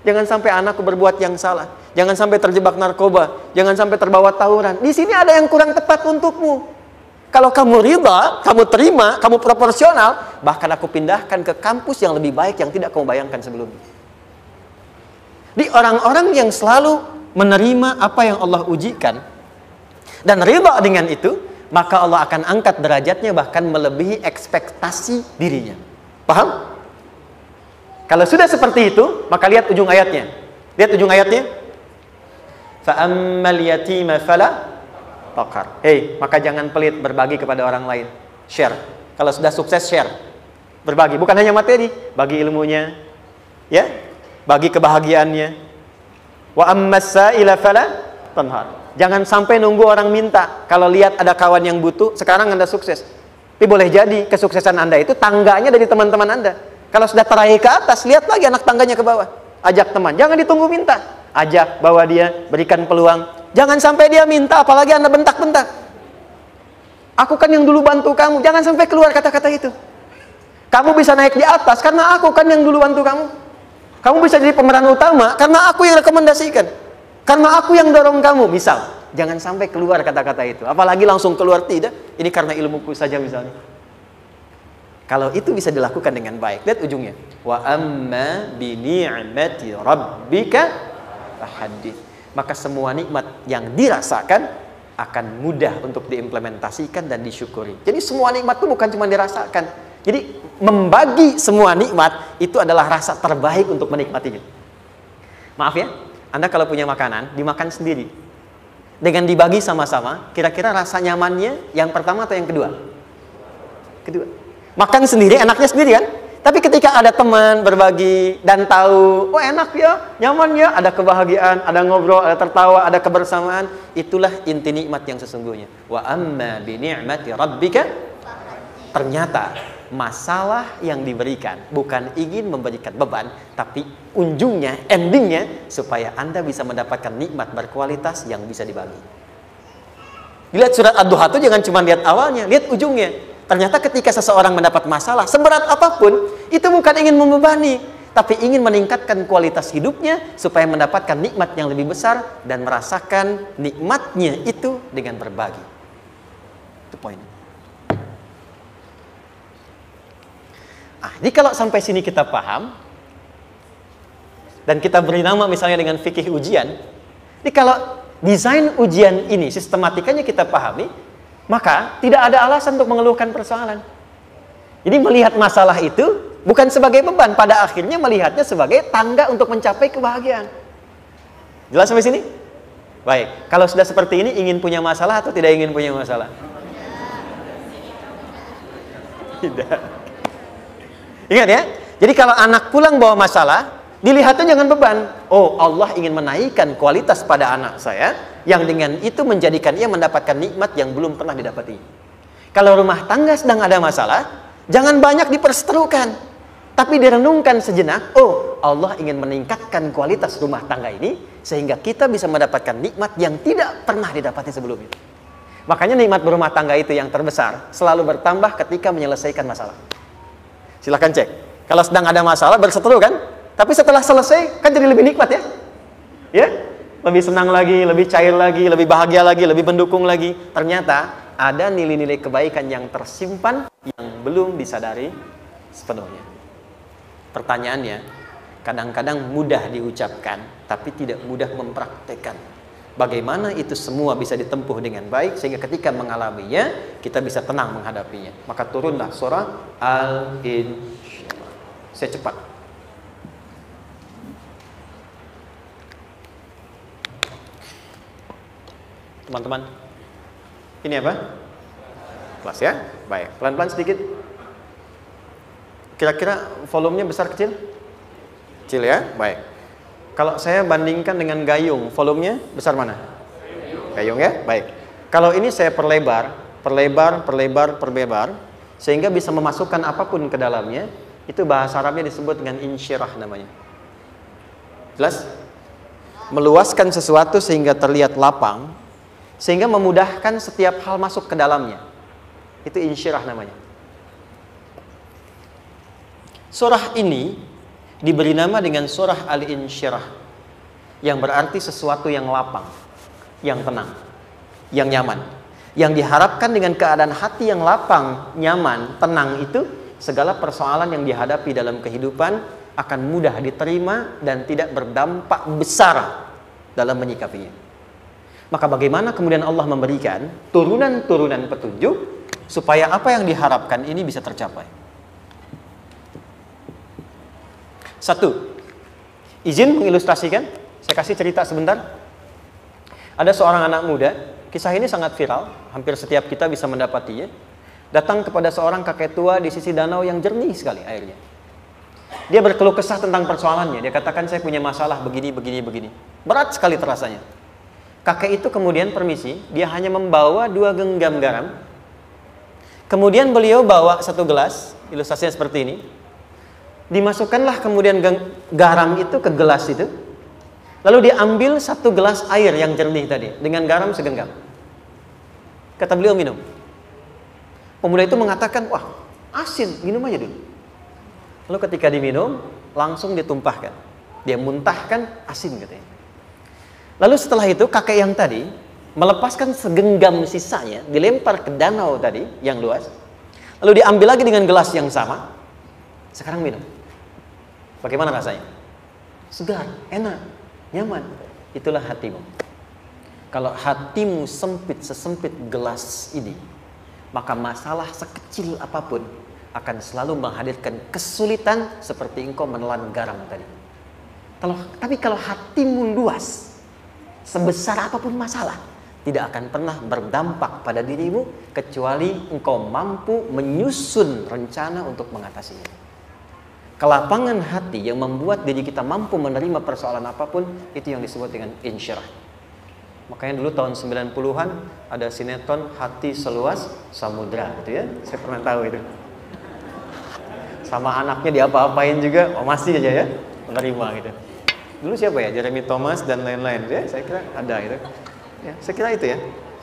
jangan sampai anakku berbuat yang salah. Jangan sampai terjebak narkoba. Jangan sampai terbawa tawuran. Di sini ada yang kurang tepat untukmu. Kalau kamu ridha, kamu terima, kamu proporsional, bahkan aku pindahkan ke kampus yang lebih baik yang tidak kamu bayangkan sebelumnya. Di orang-orang yang selalu menerima apa yang Allah ujikan dan ridha dengan itu, maka Allah akan angkat derajatnya bahkan melebihi ekspektasi dirinya. Paham? Kalau sudah seperti itu, maka lihat ujung ayatnya. Lihat ujung ayatnya. Fa'ammal yatima fala taqhar. Maka jangan pelit berbagi kepada orang lain. Share. Kalau sudah sukses, share. Berbagi, bukan hanya materi, bagi ilmunya, ya, bagi kebahagiaannya. Wa ammas sa'ila fala tanhar. Jangan sampai nunggu orang minta. Kalau lihat ada kawan yang butuh, sekarang Anda sukses. Tapi boleh jadi kesuksesan Anda itu tangganya dari teman-teman Anda. Kalau sudah teraih ke atas, lihat lagi anak tangganya ke bawah. Ajak teman, jangan ditunggu minta. Ajak, bawa dia, berikan peluang. Jangan sampai dia minta, apalagi Anda bentak-bentak. Aku kan yang dulu bantu kamu. Jangan sampai keluar kata-kata itu. Kamu bisa naik di atas karena aku kan yang dulu bantu kamu. Kamu bisa jadi pemeran utama karena aku yang rekomendasikan. Karena aku yang dorong kamu. Misal, jangan sampai keluar kata-kata itu. Apalagi langsung keluar, tidak. Ini karena ilmuku saja misalnya. Kalau itu bisa dilakukan dengan baik, lihat ujungnya. Wa amma bi ni'mati rabbika fahaddits. Maka semua nikmat yang dirasakan akan mudah untuk diimplementasikan dan disyukuri. Jadi semua nikmat itu bukan cuma dirasakan. Jadi membagi semua nikmat itu adalah rasa terbaik untuk menikmatinya. Maaf ya, Anda kalau punya makanan, dimakan sendiri. Dengan dibagi sama-sama, kira-kira rasa nyamannya yang pertama atau yang kedua? Kedua. Makan sendiri, enaknya sendiri kan? Tapi ketika ada teman berbagi dan tahu, oh enak ya, nyaman ya, ada kebahagiaan, ada ngobrol, ada tertawa, ada kebersamaan, itulah inti nikmat yang sesungguhnya. Wa amma bi ni'mati rabbika. Ternyata masalah yang diberikan bukan ingin memberikan beban, tapi ujungnya, endingnya supaya Anda bisa mendapatkan nikmat berkualitas yang bisa dibagi. Dilihat surat Ad-Duha itu jangan cuma lihat awalnya, lihat ujungnya. Ternyata ketika seseorang mendapat masalah, seberat apapun, itu bukan ingin membebani, tapi ingin meningkatkan kualitas hidupnya supaya mendapatkan nikmat yang lebih besar dan merasakan nikmatnya itu dengan berbagi. Itu poinnya. Jadi kalau sampai sini kita paham, dan kita beri nama misalnya dengan fikih ujian, jadi kalau desain ujian ini, sistematikanya kita pahami, maka tidak ada alasan untuk mengeluhkan persoalan. Jadi melihat masalah itu bukan sebagai beban, pada akhirnya melihatnya sebagai tangga untuk mencapai kebahagiaan. Jelas sampai sini? Baik, kalau sudah seperti ini, ingin punya masalah atau tidak ingin punya masalah? Tidak. Ingat ya, jadi kalau anak pulang bawa masalah, dilihatnya jangan beban. Oh, Allah ingin menaikkan kualitas pada anak saya, yang dengan itu menjadikan ia mendapatkan nikmat yang belum pernah didapati. Kalau rumah tangga sedang ada masalah, jangan banyak diperseterukan, tapi direnungkan sejenak. Oh, Allah ingin meningkatkan kualitas rumah tangga ini, sehingga kita bisa mendapatkan nikmat yang tidak pernah didapati sebelumnya. Makanya nikmat berumah tangga itu yang terbesar, selalu bertambah ketika menyelesaikan masalah. Silahkan cek. Kalau sedang ada masalah, berseteru kan? Tapi setelah selesai, kan jadi lebih nikmat ya? Ya? Lebih senang lagi, lebih cair lagi, lebih bahagia lagi, lebih mendukung lagi. Ternyata ada nilai-nilai kebaikan yang tersimpan yang belum disadari sepenuhnya. Pertanyaannya, kadang-kadang mudah diucapkan, tapi tidak mudah mempraktekkan. Bagaimana itu semua bisa ditempuh dengan baik, sehingga ketika mengalaminya, kita bisa tenang menghadapinya. Maka turunlah surah Al-Insyirah. Saya cepat. Teman-teman, ini apa? Kelas ya? Baik, pelan-pelan sedikit. Kira-kira volumenya besar kecil? Kecil ya? Baik. Kalau saya bandingkan dengan gayung, volumenya besar mana? Gayung ya? Baik. Kalau ini saya perlebar, sehingga bisa memasukkan apapun ke dalamnya, itu bahasa Arabnya disebut dengan insyirah namanya. Jelas? Meluaskan sesuatu sehingga terlihat lapang, sehingga memudahkan setiap hal masuk ke dalamnya. Itu insyirah namanya. Surah ini diberi nama dengan surah Al-Insyirah, yang berarti sesuatu yang lapang, yang tenang, yang nyaman. Yang diharapkan dengan keadaan hati yang lapang, nyaman, tenang itu, segala persoalan yang dihadapi dalam kehidupan akan mudah diterima dan tidak berdampak besar dalam menyikapinya. Maka bagaimana kemudian Allah memberikan turunan-turunan petunjuk supaya apa yang diharapkan ini bisa tercapai? Satu, izin mengilustrasikan. Saya kasih cerita sebentar. Ada seorang anak muda, kisah ini sangat viral, hampir setiap kita bisa mendapatinya. Datang kepada seorang kakek tua di sisi danau yang jernih sekali airnya. Dia berkeluh kesah tentang persoalannya. Dia katakan, saya punya masalah begini, begini, begini. Berat sekali terasanya. Kakek itu kemudian permisi, dia hanya membawa 2 genggam garam. Kemudian beliau bawa 1 gelas, ilustrasinya seperti ini. Dimasukkanlah kemudian garam itu ke gelas itu. Lalu diambil 1 gelas air yang jernih tadi dengan garam segenggam. Kata beliau, minum. Pemuda itu mengatakan, wah asin, minum aja dulu. Lalu ketika diminum, langsung ditumpahkan. Dia muntahkan asin katanya. Lalu setelah itu kakek yang tadi melepaskan segenggam sisanya, dilempar ke danau tadi yang luas. Lalu diambil lagi dengan gelas yang sama. Sekarang minum. Bagaimana rasanya? Segar, enak, nyaman. Itulah hatimu. Kalau hatimu sempit sesempit gelas ini, maka masalah sekecil apapun akan selalu menghadirkan kesulitan seperti engkau menelan garam tadi. Tapi kalau hatimu luas, sebesar apapun masalah, tidak akan pernah berdampak pada dirimu kecuali engkau mampu menyusun rencana untuk mengatasinya. Kelapangan hati yang membuat diri kita mampu menerima persoalan apapun, itu yang disebut dengan insyirah. Makanya dulu tahun 90-an ada sinetron Hati Seluas Samudra gitu ya. Saya pernah tahu itu. Sama anaknya diapa-apain juga, oh masih aja ya menerima gitu. Dulu siapa ya? Jeremy Thomas dan lain-lain ya. Saya kira ada gitu. Ya, saya kira itu ya.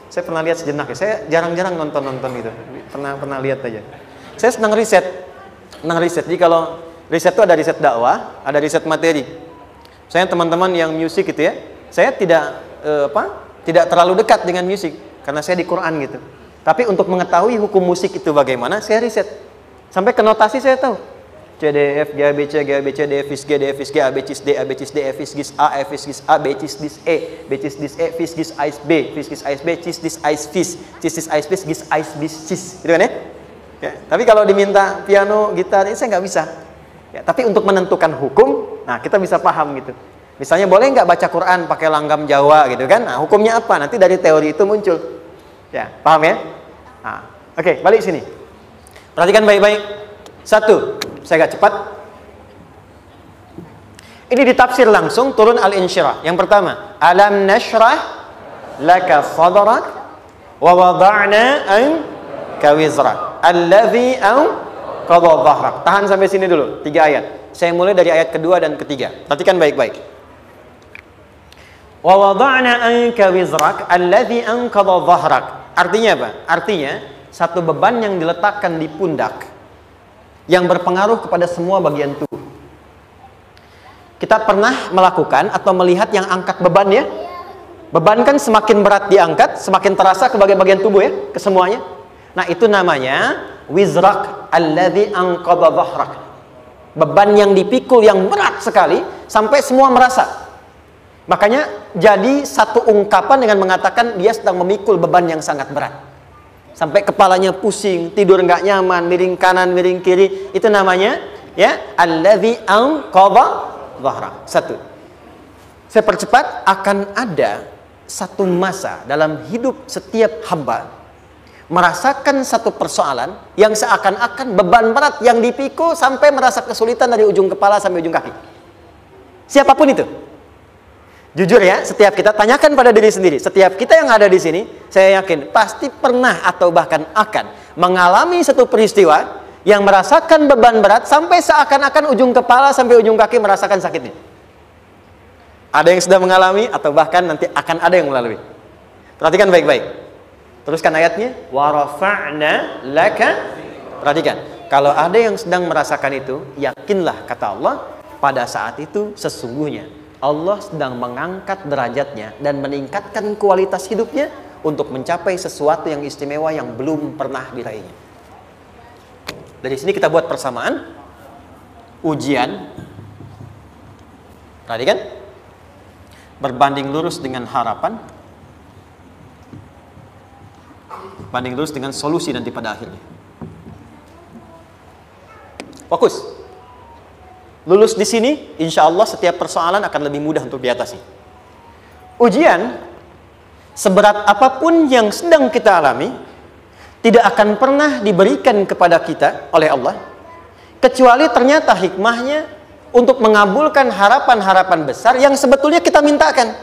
Saya pernah lihat sejenak ya. Saya jarang-jarang nonton gitu. Pernah lihat aja. Saya senang riset. Jadi kalau riset itu ada riset dakwah, ada riset materi. Saya teman-teman yang musik gitu ya. Saya tidak tidak terlalu dekat dengan musik karena saya di Quran gitu. Tapi untuk mengetahui hukum musik itu bagaimana, saya riset. Sampai ke notasi saya tahu. C D F G A B C D F G D F G A B C D A B C D F G A F G A B C D E B C D E F G A B C D gitu kan ya? Ya, tapi kalau diminta piano, gitar, ini saya nggak bisa. Ya, tapi untuk menentukan hukum, nah kita bisa paham gitu. Misalnya boleh nggak baca Quran pakai langgam Jawa gitu kan? Nah hukumnya apa? Nanti dari teori itu muncul. Ya, paham ya? Nah, oke, balik sini. Perhatikan baik-baik. 1, saya agak cepat. Ini ditafsir langsung turun Al-Insyirah. Yang pertama, alam nashrah laka sadrak wa wada'na anka wizrak allazi anqadha dhahrak. Tahan sampai sini dulu, 3 ayat. Saya mulai dari ayat kedua dan ketiga. Perhatikan baik-baik. Wa wada'na anka wizrak allazi anqadha dhahrak. Artinya apa? Artinya satu beban yang diletakkan di pundak yang berpengaruh kepada semua bagian tubuh. Kita pernah melakukan atau melihat yang angkat beban ya? Beban kan semakin berat diangkat, semakin terasa ke bagian-bagian tubuh ya, ke semuanya. Nah, itu namanya wizrak alladzi anqadha dhahrak. Beban yang dipikul yang berat sekali sampai semua merasa. Makanya jadi satu ungkapan dengan mengatakan dia sedang memikul beban yang sangat berat. Sampai kepalanya pusing, tidur nggak nyaman, miring kanan, miring kiri. Itu namanya ya alladzi anqadha dhahrak. 1. Saya percepat, akan ada satu masa dalam hidup setiap hamba merasakan satu persoalan yang seakan-akan beban berat yang dipikul sampai merasa kesulitan dari ujung kepala sampai ujung kaki. Siapapun itu. Jujur ya, setiap kita tanyakan pada diri sendiri. Setiap kita yang ada di sini, saya yakin pasti pernah atau bahkan akan mengalami satu peristiwa yang merasakan beban berat sampai seakan-akan ujung kepala sampai ujung kaki merasakan sakitnya. Ada yang sudah mengalami atau bahkan nanti akan ada yang melalui. Perhatikan baik-baik. Teruskan ayatnya. Wa rafa'na laka. Perhatikan. Kalau ada yang sedang merasakan itu, yakinlah kata Allah, pada saat itu sesungguhnya Allah sedang mengangkat derajatnya dan meningkatkan kualitas hidupnya untuk mencapai sesuatu yang istimewa yang belum pernah diraihnya. Dari sini kita buat persamaan. Ujian, perhatikan, berbanding lurus dengan harapan, banding lurus dengan solusi nanti pada akhirnya. Fokus. Lulus di sini, insya Allah setiap persoalan akan lebih mudah untuk diatasi. Ujian, seberat apapun yang sedang kita alami, tidak akan pernah diberikan kepada kita oleh Allah, kecuali ternyata hikmahnya untuk mengabulkan harapan-harapan besar yang sebetulnya kita mintakan.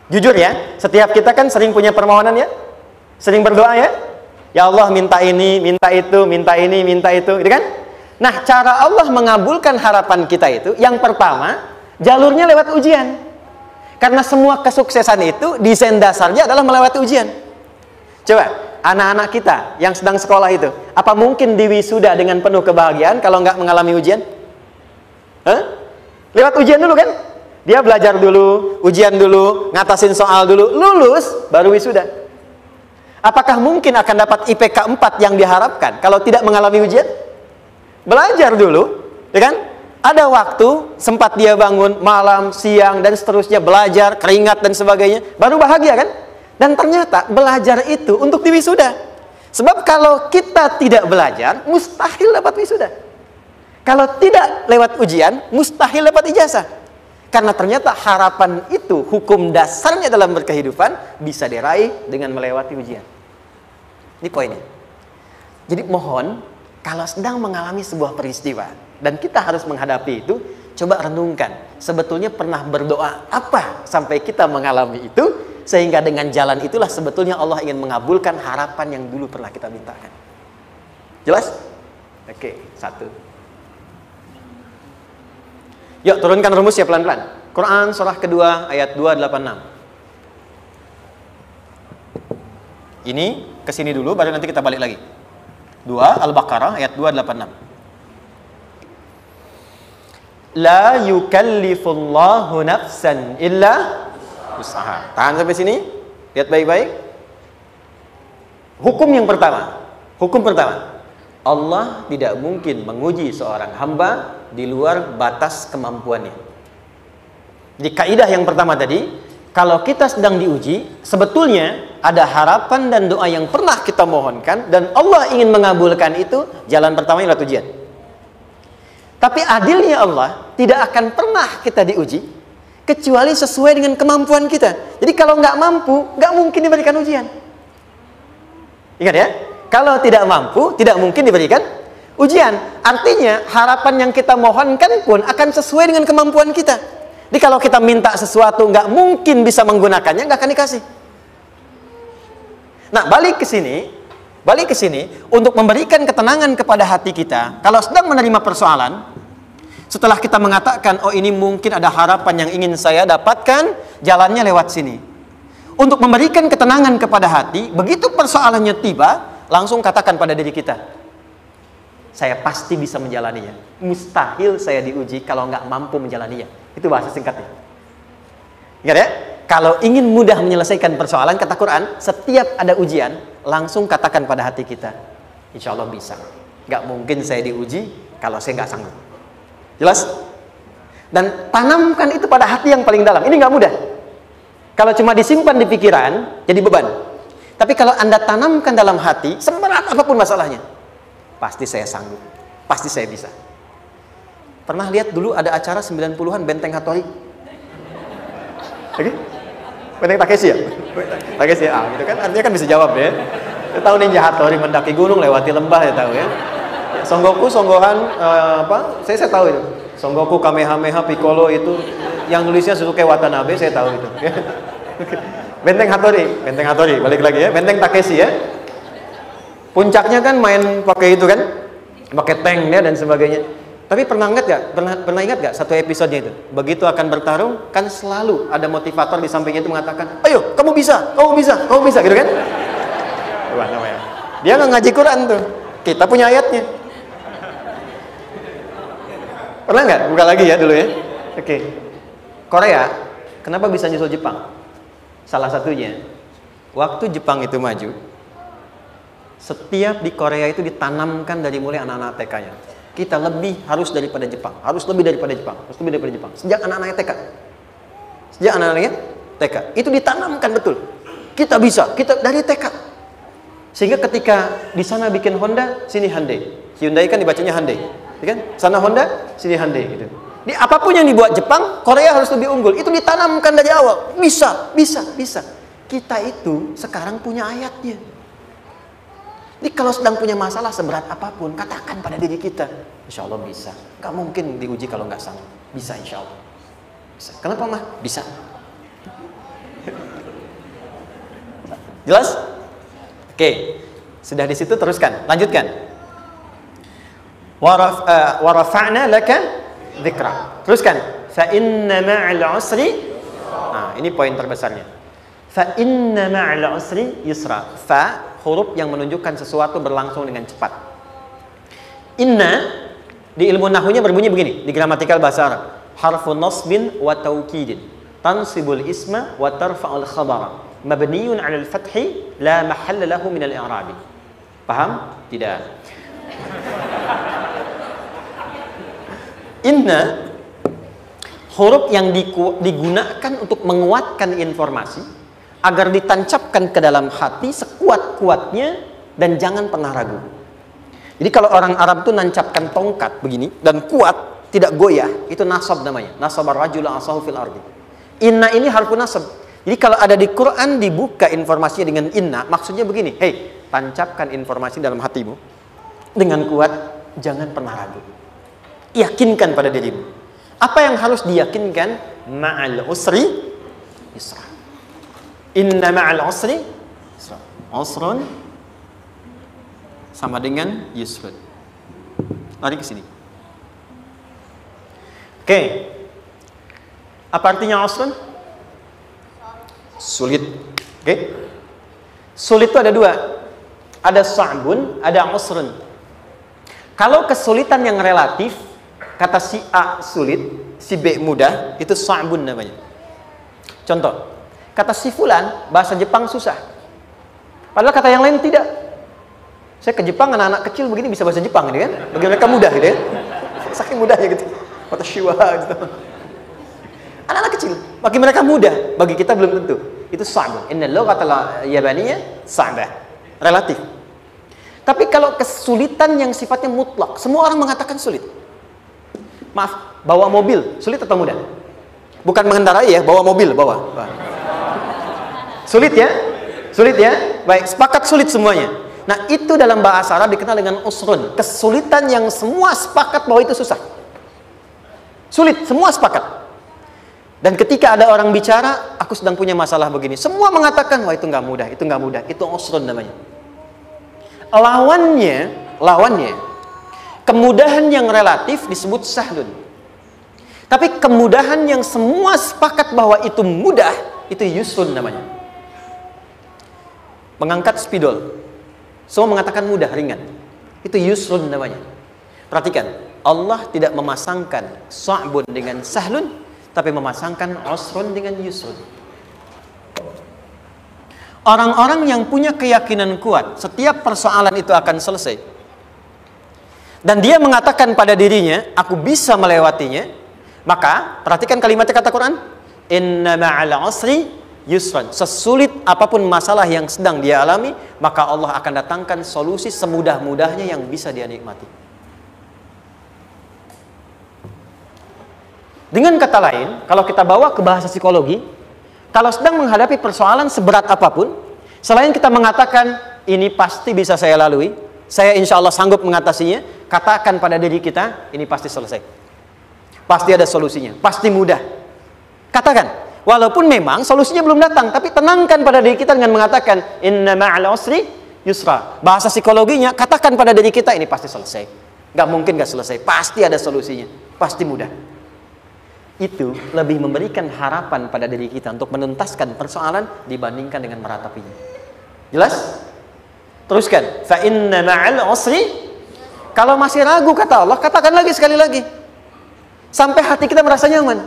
Jujur ya, setiap kita kan sering punya permohonan ya, sering berdoa ya. Ya Allah minta ini, minta itu, minta ini, minta itu, gitu kan? Nah, cara Allah mengabulkan harapan kita itu, yang pertama, jalurnya lewat ujian. Karena semua kesuksesan itu, desain dasarnya adalah melewati ujian. Coba, anak-anak kita yang sedang sekolah itu, apa mungkin diwisuda dengan penuh kebahagiaan kalau nggak mengalami ujian? Hah? Lewat ujian dulu kan? Dia belajar dulu, ujian dulu, ngatasin soal dulu, lulus, baru wisuda. Apakah mungkin akan dapat IPK 4 yang diharapkan kalau tidak mengalami ujian? Belajar dulu, ya kan? Ada waktu, sempat dia bangun malam, siang, dan seterusnya, belajar, keringat, dan sebagainya, baru bahagia kan? Dan ternyata belajar itu untuk diwisuda. Sebab kalau kita tidak belajar, mustahil dapat wisuda. Kalau tidak lewat ujian, mustahil dapat ijazah. Karena ternyata harapan itu, hukum dasarnya dalam berkehidupan, bisa diraih dengan melewati ujian. Ini poinnya. Jadi mohon, kalau sedang mengalami sebuah peristiwa dan kita harus menghadapi itu, coba renungkan, sebetulnya pernah berdoa apa sampai kita mengalami itu, sehingga dengan jalan itulah sebetulnya Allah ingin mengabulkan harapan yang dulu pernah kita mintakan. Jelas? Oke, satu. Yuk turunkan rumus ya pelan-pelan. Quran surah kedua ayat 286. Ini kesini dulu, baru nanti kita balik lagi. 2 Al-Baqarah ayat 286. La yukallifullahu nafsan illa usaha. Tahan sampai sini. Lihat baik-baik. Hukum yang pertama. Hukum pertama. Allah tidak mungkin menguji seorang hamba di luar batas kemampuannya. Di kaidah yang pertama tadi, kalau kita sedang diuji, sebetulnya ada harapan dan doa yang pernah kita mohonkan dan Allah ingin mengabulkan itu, jalan pertama adalah ujian. Tapi adilnya Allah, tidak akan pernah kita diuji kecuali sesuai dengan kemampuan kita. Jadi kalau nggak mampu, nggak mungkin diberikan ujian. Ingat ya, kalau tidak mampu, tidak mungkin diberikan ujian. Artinya harapan yang kita mohonkan pun akan sesuai dengan kemampuan kita. Jadi kalau kita minta sesuatu nggak mungkin bisa menggunakannya, nggak akan dikasih. Nah, balik ke sini untuk memberikan ketenangan kepada hati kita. Kalau sedang menerima persoalan, setelah kita mengatakan, oh ini mungkin ada harapan yang ingin saya dapatkan, jalannya lewat sini. Untuk memberikan ketenangan kepada hati, begitu persoalannya tiba, langsung katakan pada diri kita, saya pasti bisa menjalaninya. Mustahil saya diuji kalau nggak mampu menjalaninya. Itu bahasa singkatnya. Ingat ya? Kalau ingin mudah menyelesaikan persoalan, kata Quran, setiap ada ujian, langsung katakan pada hati kita, insya Allah bisa. Gak mungkin saya diuji kalau saya gak sanggup. Jelas? Dan tanamkan itu pada hati yang paling dalam. Ini gak mudah. Kalau cuma disimpan di pikiran, jadi beban. Tapi kalau Anda tanamkan dalam hati, seberat apapun masalahnya, pasti saya sanggup. Pasti saya bisa. Pernah lihat dulu ada acara 90-an Benteng Hattori? Oke? Benteng Takeshi ya? Takeshi ya, gitu kan artinya kan bisa jawab ya. Saya tahu Ninja Hattori mendaki gunung lewati lembah ya tahu ya. Son Goku, Son Gohan, apa? Saya tahu itu. Son Goku, Kamehameha, Piccolo itu yang nulisnya Suzuki Watanabe, saya tahu itu. Benteng Hattori, balik lagi ya. Benteng Takeshi ya. Puncaknya kan main pakai itu kan, pakai tank ya dan sebagainya. Tapi pernah ingat gak satu episodenya itu? Begitu akan bertarung, kan selalu ada motivator di sampingnya itu mengatakan, ayo, kamu bisa, gitu kan? Wah, namanya. Dia nggak ngaji Quran tuh. Kita punya ayatnya. Pernah nggak? Buka lagi ya dulu ya. Oke. Korea, kenapa bisa nyusul Jepang? Salah satunya, waktu Jepang itu maju, setiap di Korea itu ditanamkan dari mulai anak-anak TK-nya. Kita harus daripada Jepang, harus lebih daripada Jepang. Sejak anak-anaknya TK. TK. Itu ditanamkan betul. Kita bisa, kita dari TK. Sehingga ketika di sana bikin Honda, sini Hyundai. Hyundai kan dibacanya Hyundai, ya kan? Sana Honda, sini Hyundai gitu. Di apapun yang dibuat Jepang, Korea harus lebih unggul. Itu ditanamkan dari awal. Bisa. Kita itu sekarang punya ayatnya. Jadi kalau sedang punya masalah seberat apapun, katakan pada diri kita, insya Allah bisa. Gak mungkin diuji kalau nggak sanggup. Bisa insya Allah. Bisa. Kenapa mah? Bisa. Jelas? Oke. Sudah di situ teruskan. Lanjutkan. Warafa'na laka dzikra. Teruskan. Fa inna ma'al usri. Nah, ini poin terbesarnya. Fa inna ma'al usri yusra. Fa huruf yang menunjukkan sesuatu berlangsung dengan cepat. Inna di ilmu nahwunya berbunyi begini, di gramatikal bahasa Arab. Harfun nasbin wa taukidin. Tansibul isma wa tarfa'ul khabara. Mabniun 'alal fathi la mahalla lahu min al-i'rabi. Paham? Tidak. Inna huruf yang digunakan untuk menguatkan informasi agar ditancapkan ke dalam hati sekuat-kuatnya dan jangan pernah ragu. Jadi kalau orang Arab itu nancapkan tongkat begini dan kuat, tidak goyah, itu nasab namanya. Nasabar rajula asahu fil ardi. Inna ini harfun nasab. Jadi kalau ada di Quran dibuka informasinya dengan inna, maksudnya begini, hei, tancapkan informasi dalam hatimu dengan kuat, jangan pernah ragu. Yakinkan pada dirimu. Apa yang harus diyakinkan? Ma'al usri yusra. Inna ma'al usri yusra. Usrun sama dengan yusrun. Lari ke sini. Oke. Apa artinya usrun? Sulit. Oke. Sulit itu ada dua. Ada sa'bun, ada usrun. Kalau kesulitan yang relatif, kata si A sulit, si B mudah, itu sa'bun namanya. Contoh, kata si fulan, bahasa Jepang susah. Padahal kata yang lain tidak. Saya ke Jepang, anak-anak kecil begini bisa bahasa Jepang, gitu kan? Bagi mereka mudah, gitu kan? Saking mudahnya gitu. Kata shiwa, gitu. Anak-anak kecil, bagi mereka mudah, bagi kita belum tentu. Itu sa'bun. Inna lughatal yabaniyya sa'bah. Relatif. Tapi kalau kesulitan yang sifatnya mutlak, semua orang mengatakan sulit. Maaf, bawa mobil, sulit atau mudah? Bukan mengendarai ya, bawa mobil, bawa. Sulit ya? Sulit ya? Baik, sepakat sulit semuanya. Nah, itu dalam bahasa Arab dikenal dengan usrun. Kesulitan yang semua sepakat bahwa itu susah. Sulit, semua sepakat. Dan ketika ada orang bicara, aku sedang punya masalah begini. Semua mengatakan, wah itu nggak mudah, itu nggak mudah. Itu usrun namanya. Lawannya, kemudahan yang relatif disebut sahlun. Tapi kemudahan yang semua sepakat bahwa itu mudah, itu yusrun namanya. Mengangkat spidol, semua mengatakan mudah, ringan. Itu yusrun namanya. Perhatikan, Allah tidak memasangkan sa'bun dengan sahlun, tapi memasangkan usrun dengan yusrun. Orang-orang yang punya keyakinan kuat, setiap persoalan itu akan selesai. Dan dia mengatakan pada dirinya, aku bisa melewatinya. Maka, perhatikan kalimat kata Quran. Inna ma'al usri yusran. Sesulit apapun masalah yang sedang dia alami, maka Allah akan datangkan solusi semudah-mudahnya yang bisa dia nikmati. Dengan kata lain, kalau kita bawa ke bahasa psikologi, kalau sedang menghadapi persoalan seberat apapun, selain kita mengatakan, ini pasti bisa saya lalui, saya insya Allah sanggup mengatasinya, katakan pada diri kita, ini pasti selesai. Pasti ada solusinya, pasti mudah. Katakan, walaupun memang solusinya belum datang, tapi tenangkan pada diri kita dengan mengatakan, inna ma'al usri yusra. Bahasa psikologinya, katakan pada diri kita, ini pasti selesai. Nggak mungkin nggak selesai, pasti ada solusinya, pasti mudah. Itu lebih memberikan harapan pada diri kita untuk menuntaskan persoalan dibandingkan dengan meratapinya. Jelas? Teruskan. Fa inna ma'al usri. Kalau masih ragu kata Allah, katakan lagi sekali lagi. Sampai hati kita merasa nyaman.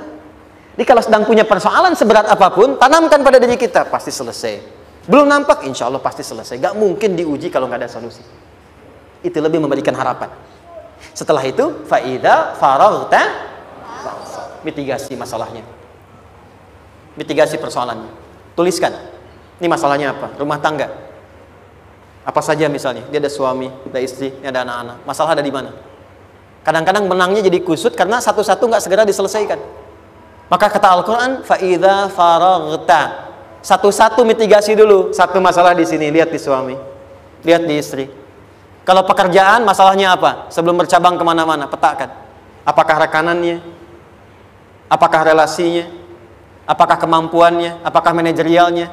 Jadi kalau sedang punya persoalan seberat apapun, tanamkan pada diri kita, pasti selesai. Belum nampak, insya Allah pasti selesai. Gak mungkin diuji kalau nggak ada solusi. Itu lebih memberikan harapan. Setelah itu, fa'idha faraghta, mitigasi masalahnya, mitigasi persoalannya. Tuliskan, ini masalahnya apa? Rumah tangga. Apa saja misalnya, dia ada suami, ada istri, ada anak-anak. Masalah ada di mana? Kadang-kadang benangnya jadi kusut karena satu-satu nggak segera diselesaikan. Maka kata Al-Quran, fa'idha faraghta, satu-satu mitigasi dulu. Satu masalah di sini, lihat di suami, lihat di istri. Kalau pekerjaan, masalahnya apa? Sebelum bercabang kemana-mana, petakan. Apakah rekanannya? Apakah relasinya? Apakah kemampuannya? Apakah manajerialnya?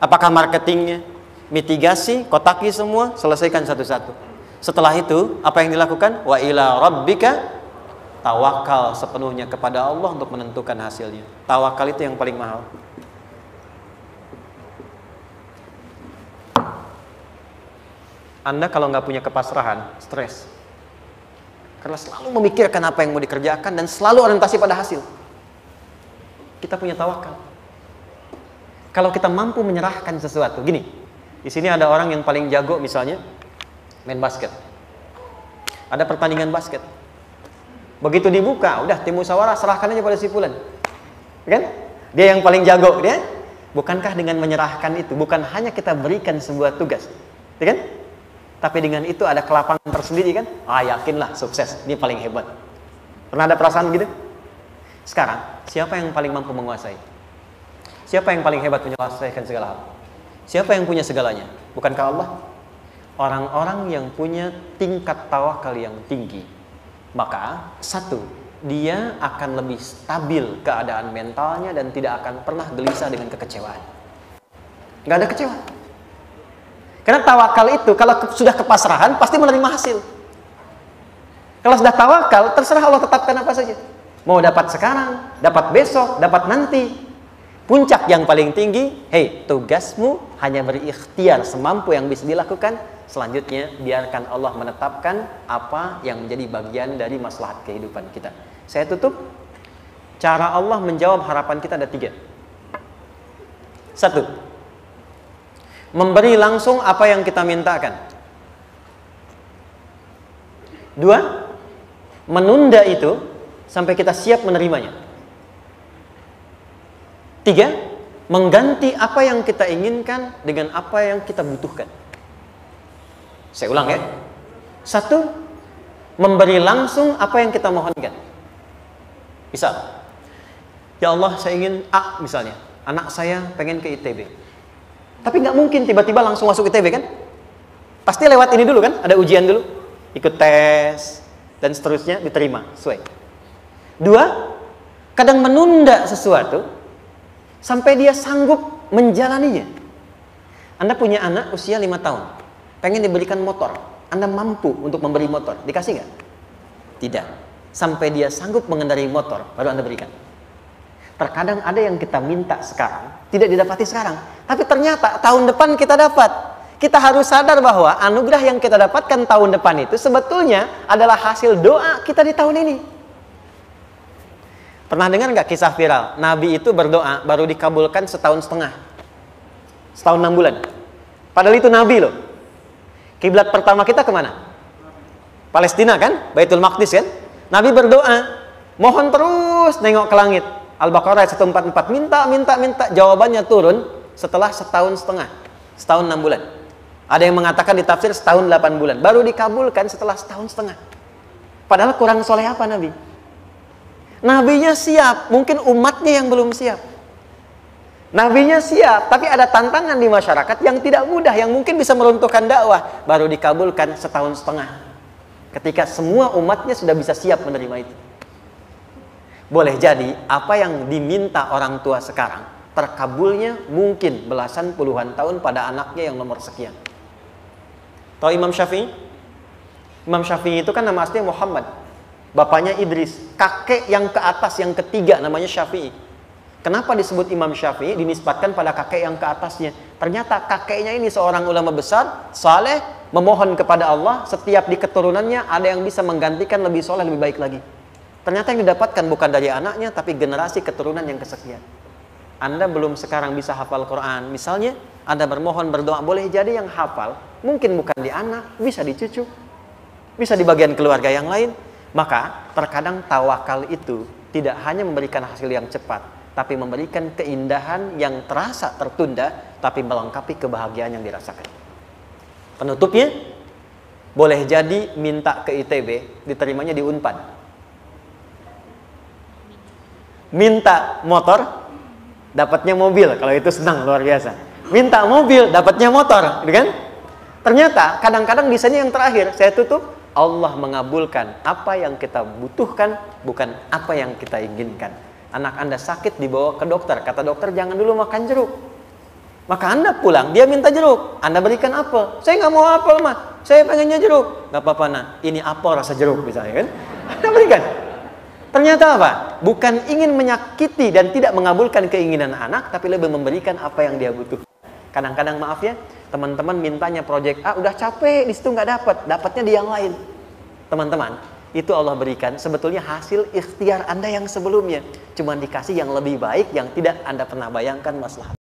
Apakah marketingnya? Mitigasi, kotaki semua, selesaikan satu-satu. Setelah itu, apa yang dilakukan? Wa ila rabbika, tawakal sepenuhnya kepada Allah untuk menentukan hasilnya. Tawakal itu yang paling mahal. Anda kalau nggak punya kepasrahan, stres. Karena selalu memikirkan apa yang mau dikerjakan dan selalu orientasi pada hasil. Kita punya tawakal. Kalau kita mampu menyerahkan sesuatu, gini, di sini ada orang yang paling jago misalnya main basket. Ada pertandingan basket. Begitu dibuka, udah tim musyawarah serahkan aja pada si fulan. Kan? Dia yang paling jago, dia. Bukankah dengan menyerahkan itu bukan hanya kita berikan sebuah tugas, ya kan? Tapi dengan itu ada kelapangan tersendiri kan? Yakinlah sukses, ini paling hebat. Pernah ada perasaan gitu? Sekarang, siapa yang paling mampu menguasai? Siapa yang paling hebat menyelesaikan segala hal? Siapa yang punya segalanya? Bukankah Allah? Orang-orang yang punya tingkat tawakal yang tinggi, maka satu, dia akan lebih stabil keadaan mentalnya dan tidak akan pernah gelisah dengan kekecewaan. Gak ada kecewa. Karena tawakal itu kalau sudah kepasrahan pasti menerima hasil. Kalau sudah tawakal, terserah Allah tetapkan apa saja. Mau dapat sekarang, dapat besok, dapat nanti. Puncak yang paling tinggi, tugasmu hanya berikhtiar semampu yang bisa dilakukan. Selanjutnya, biarkan Allah menetapkan apa yang menjadi bagian dari maslahat kehidupan kita. Saya tutup. Cara Allah menjawab harapan kita ada 3. 1. Memberi langsung apa yang kita mintakan. 2. Menunda itu sampai kita siap menerimanya. 3. Mengganti apa yang kita inginkan dengan apa yang kita butuhkan. Saya ulang ya. 1. Memberi langsung apa yang kita mohonkan. Misal, ya Allah saya ingin A misalnya, anak saya pengen ke ITB. Tapi nggak mungkin tiba-tiba langsung masuk ITB kan? Pasti lewat ini dulu kan? Ada ujian dulu, ikut tes dan seterusnya diterima sesuai. 2. Kadang menunda sesuatu sampai dia sanggup menjalaninya. Anda punya anak usia 5 tahun, pengen diberikan motor. Anda mampu untuk memberi motor, dikasih nggak? Tidak. Sampai dia sanggup mengendarai motor, baru Anda berikan. Terkadang ada yang kita minta sekarang, tidak didapati sekarang. Tapi ternyata tahun depan kita dapat. Kita harus sadar bahwa anugerah yang kita dapatkan tahun depan itu sebetulnya adalah hasil doa kita di tahun ini. Pernah dengar nggak kisah viral? Nabi itu berdoa baru dikabulkan setahun setengah. Setahun 6 bulan. Padahal itu Nabi loh. Kiblat pertama kita kemana? Palestina kan? Baitul Maqdis kan? Nabi berdoa, mohon terus nengok ke langit. Al-Baqarah 144, minta, jawabannya turun setelah setahun setengah, setahun 6 bulan. Ada yang mengatakan di tafsir setahun 8 bulan, baru dikabulkan setelah setahun setengah. Padahal kurang soleh apa Nabi? Nabinya siap, mungkin umatnya yang belum siap. Nabinya siap, tapi ada tantangan di masyarakat yang tidak mudah, yang mungkin bisa meruntuhkan dakwah, baru dikabulkan setahun setengah. Ketika semua umatnya sudah bisa siap menerima itu. Boleh jadi apa yang diminta orang tua sekarang terkabulnya mungkin belasan puluhan tahun pada anaknya yang nomor sekian. Tahu Imam Syafi'i? Imam Syafi'i itu kan nama aslinya Muhammad. Bapaknya Idris. Kakek yang ke atas, yang ketiga namanya Syafi'i. Kenapa disebut Imam Syafi'i? Dinisbatkan pada kakek yang ke atasnya. Ternyata kakeknya ini seorang ulama besar, saleh, memohon kepada Allah. Setiap di keturunannya ada yang bisa menggantikan lebih soleh, lebih baik lagi. Ternyata yang didapatkan bukan dari anaknya, tapi generasi keturunan yang kesekian. Anda belum sekarang bisa hafal Quran. Misalnya, Anda bermohon, berdoa, boleh jadi yang hafal mungkin bukan di anak, bisa di cucu, bisa di bagian keluarga yang lain. Maka terkadang tawakal itu tidak hanya memberikan hasil yang cepat, tapi memberikan keindahan yang terasa tertunda, tapi melengkapi kebahagiaan yang dirasakan. Penutupnya, boleh jadi minta ke ITB, diterimanya di Unpad. Minta motor, dapatnya mobil. Kalau itu senang, luar biasa. Minta mobil, dapatnya motor, gitu kan? Ternyata kadang-kadang desainnya yang terakhir, saya tutup, Allah mengabulkan apa yang kita butuhkan, bukan apa yang kita inginkan. Anak Anda sakit, dibawa ke dokter, kata dokter jangan dulu makan jeruk. Maka Anda pulang, dia minta jeruk, Anda berikan apel. Saya nggak mau apel mah, saya pengennya jeruk. Nggak apa-apa nah, ini apel rasa jeruk misalnya kan, Anda berikan. Ternyata apa? Bukan ingin menyakiti dan tidak mengabulkan keinginan anak, tapi lebih memberikan apa yang dia butuh. Kadang-kadang maaf ya, teman-teman mintanya proyek A, udah capek, di situ nggak dapat, dapatnya di yang lain. Teman-teman, itu Allah berikan sebetulnya hasil ikhtiar Anda yang sebelumnya. Cuma dikasih yang lebih baik, yang tidak Anda pernah bayangkan masalah.